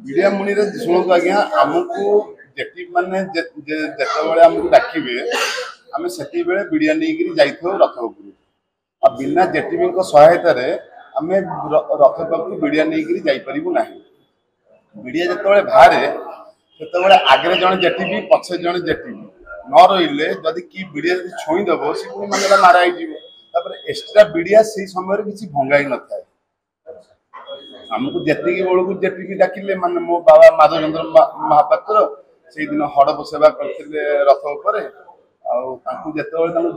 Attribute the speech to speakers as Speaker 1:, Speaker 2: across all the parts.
Speaker 1: media मुनि शुणु आज्ञा आमको जेटी माने जितेबाला आमको डाकिबे आम से मीडिया नहीं जाइए रथ उपरू आ बिना जेटीवी सहायता आम रथ पाक मीडिया नहीं जापरू ना मीडिया जिते बाहर से आगे जड़े जेटीवी पछे जड़े जेटीवी न रही जदि कि मीडिया छुईदेव सी पुणी मानला माराई एक्सट्रा मीडिया से समय किसी भंगाई न था आमको जी बेलू जेटीवी डाकिले माने मो बाबा माधवेन्द्र महापात्र से दिन हड़प सेवा करते रथ उपर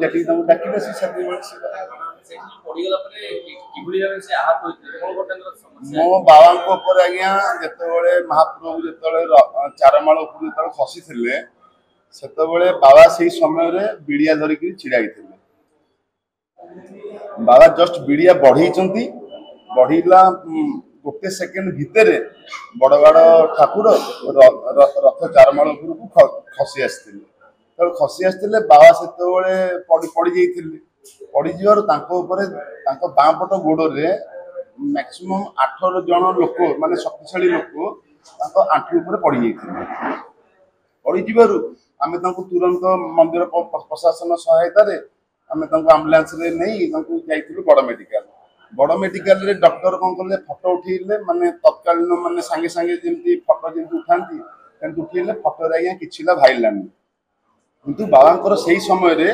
Speaker 1: जेटी डाकिले मो बाबा आज्ञा जिते महाप्रभु जो चारमाल उपर खसी से बाबा से समय बिड़िया धरिक छिड़ा बाबा जस्ट बिड़िया बढ़ला गोटे सेकेंड भितर बड़ बड़ ठाकुर रथ चारमाल उपरको खसी आसते खसी आसते बाबा से पड़ी पड़ीजर बाँपट गोड़े मैक्सिमम 8 जन लोक माने शक्तिशाली लोक आंठू पड़ पड़ीजर आम तुरंत मंदिर प्रशासन सहायता आम आम्बुलांस नहीं बड़ मेडिकल रे डॉक्टर कौन कले फोटो उठेले माने तत्कालीन माने सांगे सांगे जमी फोटो जमी उठाती उठेले फोटो आज्ञा कि भाइल किंतु बाबा से समय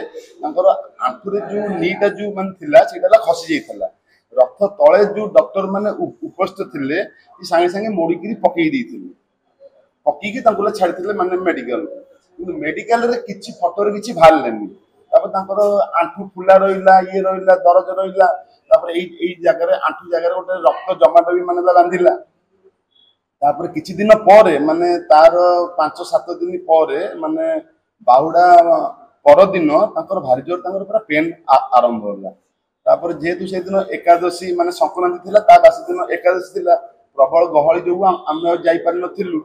Speaker 1: आंखुरे जो नीटा जो मानला खसी जाता रथ तले जो डॉक्टर माने उपस्थित थे सांगे सांगे मोड़िकी पकई पकईकी छाड़ी माने मेडिकल मेडिकल रे किछि फोटो रे किछि बाहरलेनी आंठू फुला रहा ये रहा दरज रहा जगह आंठू जगह गोटे रक्त जमाट भी माने बांधिला किछि दिन पर माने तार 5-7 दिन पर माने बाहुड़ा परदिन भारी जोर पूरा पेन आरंभ होला जेहेतु से दिन एकादशी माने संक्रांति थिला ता बासी दिन एकादशी थिला प्रबल गहली जो आम जाई पारि नथिलु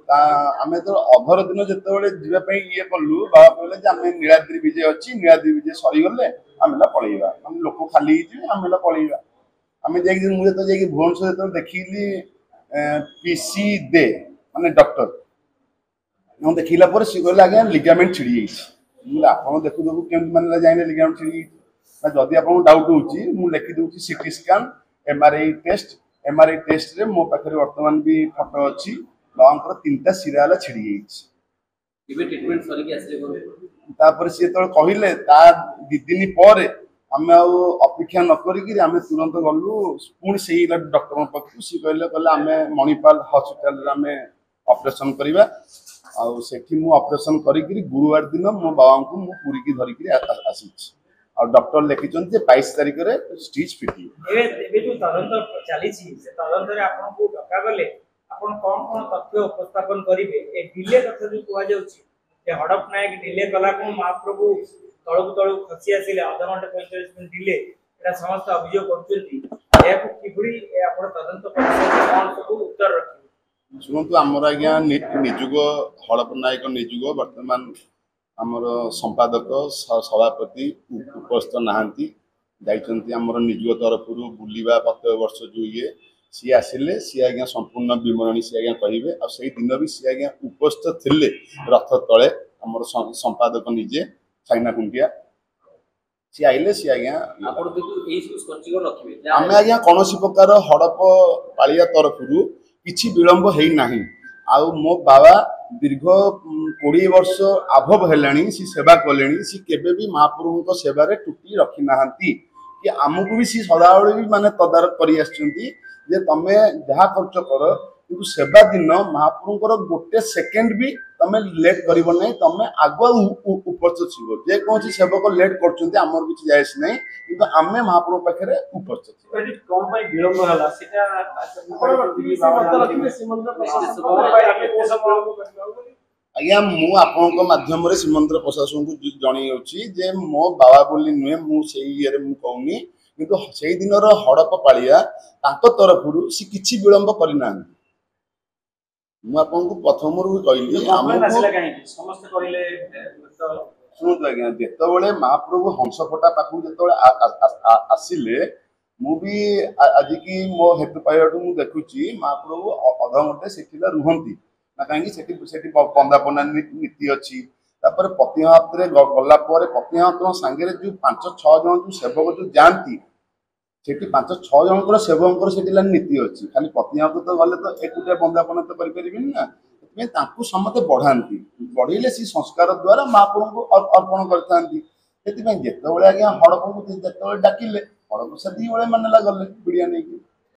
Speaker 1: आम तो अधर दिन जिते जावाई ये कलु बाबा कहले आम नीलाद्री विजय अच्छी नीलाद्री विजय सरीगले आम पलैया माने लोक खाली आम पलैया आम मुझे भुवनेश्वर जो देखिली पीसी दे माने डॉक्टर देखला सी कहले आज्ञा लिगामेंट छिड़ी आप देखु देखु केमती मानला जाइए लिगामेंट छिड़ी जदि आपको डाउट हो लिखिदे सीटी स्कान एमआरआई टेस्ट रे मो पाखे वर्तमान भी फोटो अच्छी बाबा 3टा शिरा छिड़ी सी कहले 2 दिन पर आम अपेक्षा नक आम तुरंत गलु पुणी से डॉक्टर पाखु सी कहले आम मणिपाल हॉस्पिटल ऑपरेशन करवा आठी ऑपरेशन करी गुरुवार दिन मो बाबा को पुरी की धरिकी आसी और डॉक्टर लिखिं 22 तारिख में स्टिच फिटी
Speaker 2: तथ्य उपस्थापन करेंगे डिले कथा जो कह हड़प नायक डिले कला महाप्रभु तलू तलू खसी आसिले आधा घंटे 45 मिनट डिले समस्त अभियोग कर उत्तर रखिए
Speaker 1: शुणु आमर आज्ञा निजुग हड़प नायक निजुग बर्तमान आमर संपादक सभापति उपस्थित नहांती जामर निजुग तरफ बुलवा प्रत्येक वर्ष जो ये सी आसिले सी आज्ञा संपूर्ण विवरणी सी आज्ञा कहे और से दिन भी सी आज्ञा उपस्थित थे रथ तले आमर संपादक निजे चाइना कुंटिया सी आइले सी आज्ञा आम आज्ञा कौन प्रकार हड़प पालिया तरफ किछि विलंब है नहीं आउ मो बाबा दीर्घ 20 वर्ष आभव हेलाणी सी सेवा कलेनी सी केबे भी महाप्रभु सेवारे टुटी रखी नाहंती कि आमको भी सी सदाबले भी माने तदारक करी आछंती जे तमे जहा खर्च कर किंतु सेवा दिन महाप्रभुर गोटे सेकेंड भी तमे लेट करिबो नै तमे आगो उपस्थित छिबो जे कौन सेवक लेट करछंती हमर किछि जायस नै किंतु आमे महाप्रभु पाखरे उपस्थित
Speaker 2: छिबो कोन भाई विलंब हला सेटा
Speaker 1: आज्ञा मु आपनक माध्यम रे श्रीमंदिर प्रशासन को जणी होछि जे मो बाबा बोली नुहे मु सेही ये मु कहूनी किंतु से दिन हड़प पालिया तरफ सी किछि विलंब करना मुझे प्रथम कहली शुणु आज्ञा जिते महाप्रभु हंसफटा पाखु जो आसिले भी आज की मो हेतु पाइबाटू मु देखुची महाप्रभु अधघंटे सेठी रुहंती ना कहीं सेठी बंदापना नीति अच्छी तापर प्रतिहात गला प्रतिहात सांगे जो 5-6 जन जो सेवक जो जाती सेठी 5-6 जनकर सेवकर सेठी नीति अच्छी खाली प्रतिहात तो गले तो एकुटिया बंदापना तो करें ना समस्ते बढ़ाती बढ़ेले सी संस्कार द्वारा महाप्रभु को अर्पण करते जिते आज्ञा हड़प को जिते डाकिले हड़प से दी बड़े मानेला गले बिड़िया नहीं